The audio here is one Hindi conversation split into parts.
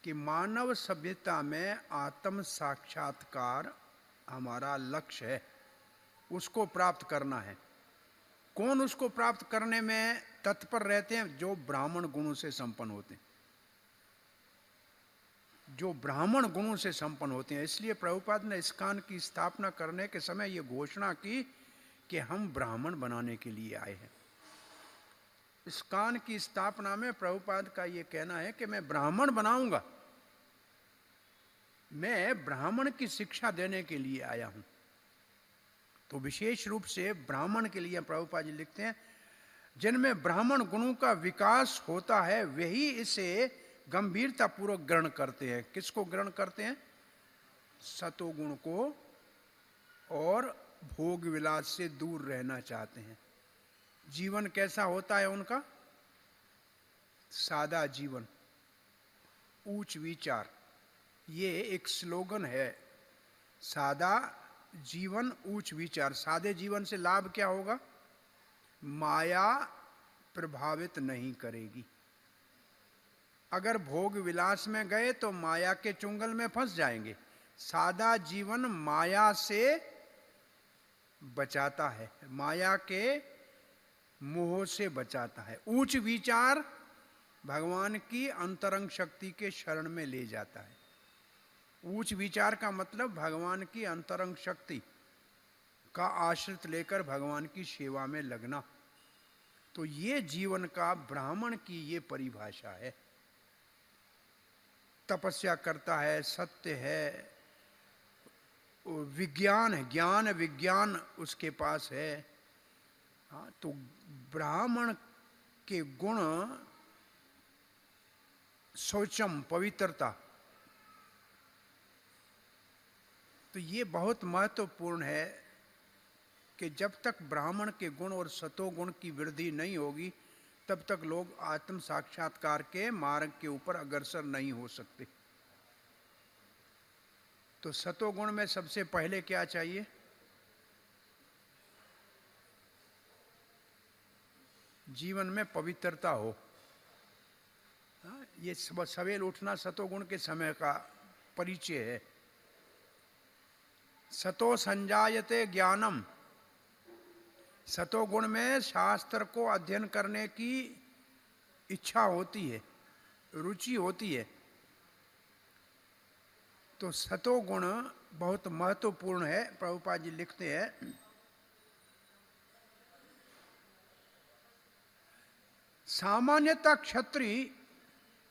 कि मानव सभ्यता में आत्म साक्षात्कार हमारा लक्ष्य है, उसको प्राप्त करना है। कौन उसको प्राप्त करने में तत्पर रहते हैं? जो ब्राह्मण गुणों से संपन्न होते हैं, जो ब्राह्मण गुणों से संपन्न होते हैं। इसलिए प्रभुपाद ने इस्कॉन की स्थापना करने के समय ये घोषणा की कि हम ब्राह्मण बनाने के लिए आए हैं। इस्कॉन की स्थापना में प्रभुपाद का ये कहना है कि मैं ब्राह्मण बनाऊंगा, मैं ब्राह्मण की शिक्षा देने के लिए आया हूं। तो विशेष रूप से ब्राह्मण के लिए प्रभुपाद जी लिखते हैं, जिनमें ब्राह्मण गुणों का विकास होता है वही इसे गंभीरता पूर्वक ग्रहण करते हैं। किसको ग्रहण करते हैं? सतोगुण को, और भोग विलास से दूर रहना चाहते हैं। जीवन कैसा होता है उनका? सादा जीवन, उच्च विचार। ये एक स्लोगन है, सादा जीवन उच्च विचार। सादे जीवन से लाभ क्या होगा? माया प्रभावित नहीं करेगी। अगर भोग विलास में गए तो माया के चुंगल में फंस जाएंगे। सादा जीवन माया से बचाता है, माया के मोह से बचाता है। उच्च विचार भगवान की अंतरंग शक्ति के शरण में ले जाता है। उच्च विचार का मतलब भगवान की अंतरंग शक्ति का आश्रित लेकर भगवान की सेवा में लगना। तो ये जीवन का ब्राह्मण की ये परिभाषा है। तपस्या करता है, सत्य है, विज्ञान है, ज्ञान विज्ञान उसके पास है। हाँ, तो ब्राह्मण के गुण शौचम, पवित्रता, तो ये बहुत महत्वपूर्ण है कि जब तक ब्राह्मण के गुण और सतोगुण की वृद्धि नहीं होगी तब तक लोग आत्म साक्षात्कार के मार्ग के ऊपर अग्रसर नहीं हो सकते। तो सतोगुण में सबसे पहले क्या चाहिए? जीवन में पवित्रता हो। ये सवेल उठना सतोगुण के समय का परिचय है। सतो संजायते ज्ञानम, सतोगुण में शास्त्र को अध्ययन करने की इच्छा होती है, रुचि होती है। तो सतोगुण बहुत महत्वपूर्ण है। प्रभुपाद जी लिखते हैं, सामान्यतः क्षत्रिय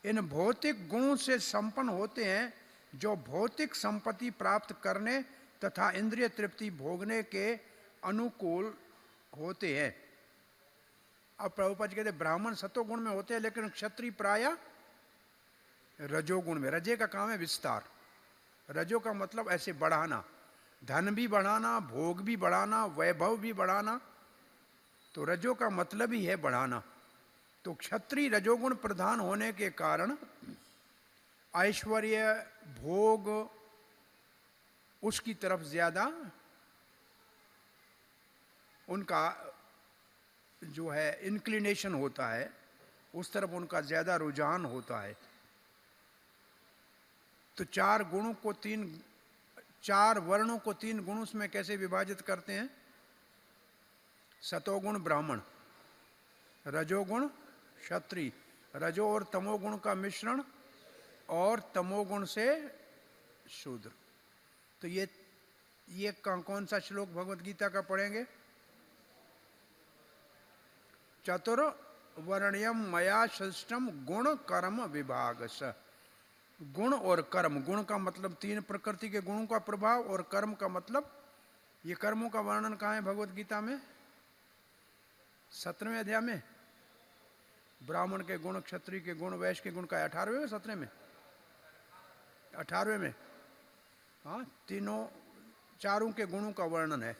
इन भौतिक गुणों से संपन्न होते हैं जो भौतिक संपत्ति प्राप्त करने तथा इंद्रिय तृप्ति भोगने के अनुकूल होते हैं। अब प्रभुपाद जी कहते हैं ब्राह्मण सतोगुण में होते हैं, लेकिन क्षत्रिय प्रायः रजोगुण में। रजे का काम है विस्तार, रजो का मतलब ऐसे बढ़ाना, धन भी बढ़ाना, भोग भी बढ़ाना, वैभव भी बढ़ाना। तो रजो का मतलब ही है बढ़ाना। तो क्षत्रिय रजोगुण प्रधान होने के कारण ऐश्वर्य, भोग, उसकी तरफ ज्यादा उनका जो है इंक्लिनेशन होता है, उस तरफ उनका ज्यादा रुझान होता है। तो चार वर्णों को तीन गुणों में कैसे विभाजित करते हैं? सतोगुण ब्राह्मण, रजोगुण क्षत्रिय, रजो और तमोगुण का मिश्रण, और तमोगुण से शूद्र। तो ये कौन सा श्लोक भगवत गीता का पढ़ेंगे? चतुर्वर्ण्यम मया सृष्टम गुण कर्म विभागस। गुण और कर्म, गुण का मतलब तीन प्रकृति के गुणों का प्रभाव, और कर्म का मतलब, ये कर्मों का वर्णन कहाँ है भगवत गीता में? 17वें अध्याय में। ब्राह्मण के गुण, क्षत्रिय के गुण, वैश्य के गुण का 18वें में, 17वें में, 18वें में। हाँ, चारों के गुणों का वर्णन है।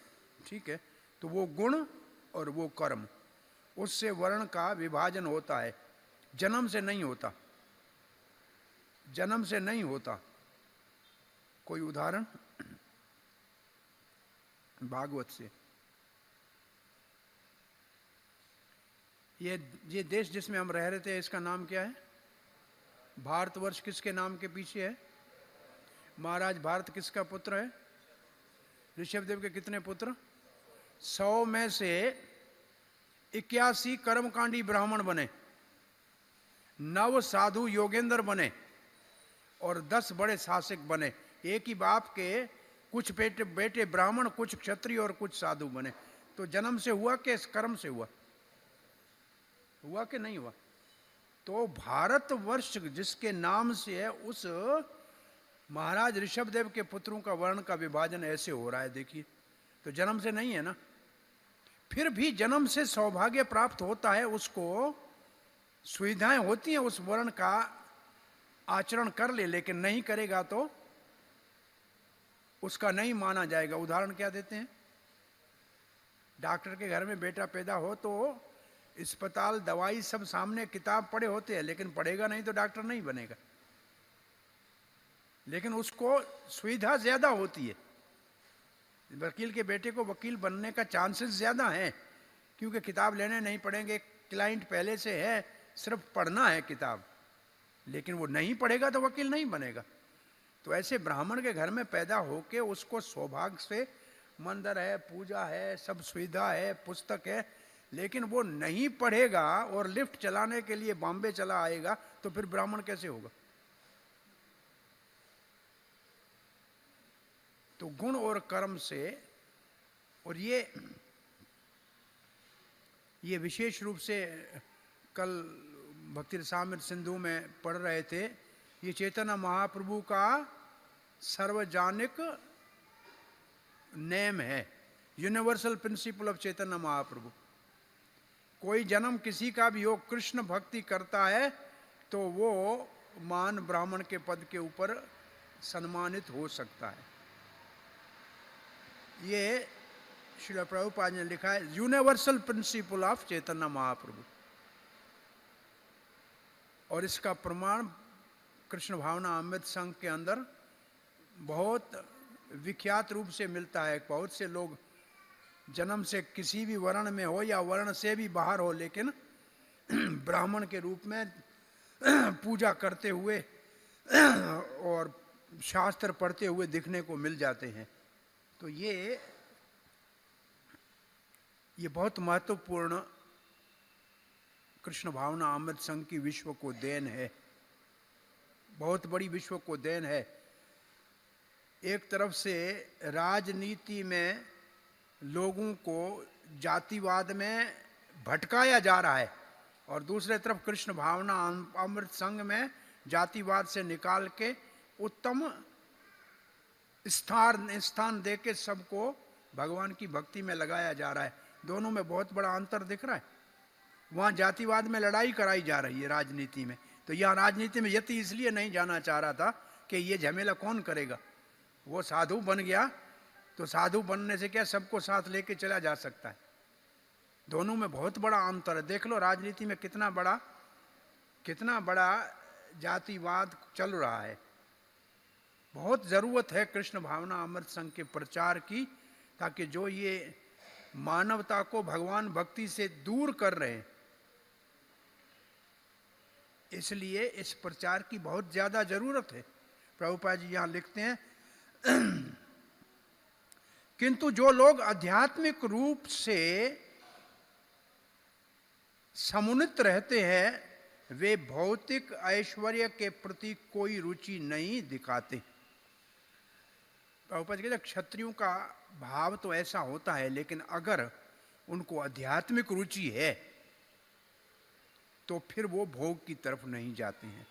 ठीक है, तो वो गुण और वो कर्म, उससे वर्ण का विभाजन होता है, जन्म से नहीं होता, जन्म से नहीं होता। कोई उदाहरण भागवत से? ये देश जिसमें हम रह रहे थे, इसका नाम क्या है? भारतवर्ष किसके नाम के पीछे है? महाराज भारत किसका पुत्र है? ऋषभदेव के कितने पुत्र? 100 में से 81 कर्मकांडी ब्राह्मण बने, 9 साधु योगेंद्र बने और 10 बड़े शासक बने। एक ही बाप के कुछ बेटे ब्राह्मण, कुछ क्षत्रिय और कुछ साधु बने। तो जन्म से हुआ कि कर्म से हुआ? हुआ कि नहीं हुआ? तो भारतवर्ष जिसके नाम से है, उस महाराज ऋषभदेव के पुत्रों का वर्ण का विभाजन ऐसे हो रहा है, देखिए। तो जन्म से नहीं है ना। फिर भी जन्म से सौभाग्य प्राप्त होता है, उसको सुविधाएं होती हैं उस वर्ण का आचरण कर ले, लेकिन नहीं करेगा तो उसका नहीं माना जाएगा। उदाहरण क्या देते हैं? डॉक्टर के घर में बेटा पैदा हो तो अस्पताल, दवाई सब सामने, किताब पढ़े होते हैं, लेकिन पढ़ेगा नहीं तो डॉक्टर नहीं बनेगा। लेकिन उसको सुविधा ज्यादा होती है। वकील के बेटे को वकील बनने का चांसेस ज्यादा है, क्योंकि किताब लेने नहीं पड़ेंगे, क्लाइंट पहले से है, सिर्फ पढ़ना है किताब। लेकिन वो नहीं पढ़ेगा तो वकील नहीं बनेगा। तो ऐसे ब्राह्मण के घर में पैदा होके उसको सौभाग्य से मंदिर है, पूजा है, सब सुविधा है, पुस्तक है, लेकिन वो नहीं पढ़ेगा और लिफ्ट चलाने के लिए बॉम्बे चला आएगा, तो फिर ब्राह्मण कैसे होगा? तो गुण और कर्म से, और ये विशेष रूप से कल भक्ति रसामृत सिंधु में पढ़ रहे थे, ये चैतन्य महाप्रभु का सार्वजनिक नेम है, universal principle of Chaitanya Mahaprabhu. कोई जन्म किसी का भी हो, कृष्ण भक्ति करता है तो वो मान ब्राह्मण के पद के ऊपर सम्मानित हो सकता है। ये श्रील प्रभुपाद ने लिखा है, universal principle of Chaitanya Mahaprabhu. और इसका प्रमाण कृष्ण भावना अमृत संघ के अंदर बहुत विख्यात रूप से मिलता है। बहुत से लोग जन्म से किसी भी वर्ण में हो या वर्ण से भी बाहर हो, लेकिन ब्राह्मण के रूप में पूजा करते हुए और शास्त्र पढ़ते हुए दिखने को मिल जाते हैं। तो ये बहुत महत्वपूर्ण कृष्ण भावना अमृत संघ की विश्व को देन है, बहुत बड़ी विश्व को देन है। एक तरफ से राजनीति में लोगों को जातिवाद में भटकाया जा रहा है, और दूसरे तरफ कृष्ण भावना अमृत संघ में जातिवाद से निकाल के उत्तम स्थान दे के सबको भगवान की भक्ति में लगाया जा रहा है। दोनों में बहुत बड़ा अंतर दिख रहा है। वहाँ जातिवाद में लड़ाई कराई जा रही है राजनीति में, तो यहाँ राजनीति में यति इसलिए नहीं जाना चाह रहा था कि ये झमेला कौन करेगा। वो साधु बन गया तो साधु बनने से क्या सबको साथ लेके चला जा सकता है। दोनों में बहुत बड़ा अंतर है। देख लो राजनीति में कितना बड़ा जातिवाद चल रहा है। बहुत ज़रूरत है कृष्ण भावना अमृत संघ के प्रचार की, ताकि जो ये मानवता को भगवान भक्ति से दूर कर रहे हैं, इसलिए इस प्रचार की बहुत ज़्यादा ज़रूरत है। प्रभुपाद जी यहाँ लिखते हैं, किंतु जो लोग आध्यात्मिक रूप से समुन्नत रहते हैं वे भौतिक ऐश्वर्य के प्रति कोई रुचि नहीं दिखाते। प्रभुपाद कहते हैं क्षत्रियों का भाव तो ऐसा होता है, लेकिन अगर उनको आध्यात्मिक रुचि है तो फिर वो भोग की तरफ नहीं जाते हैं।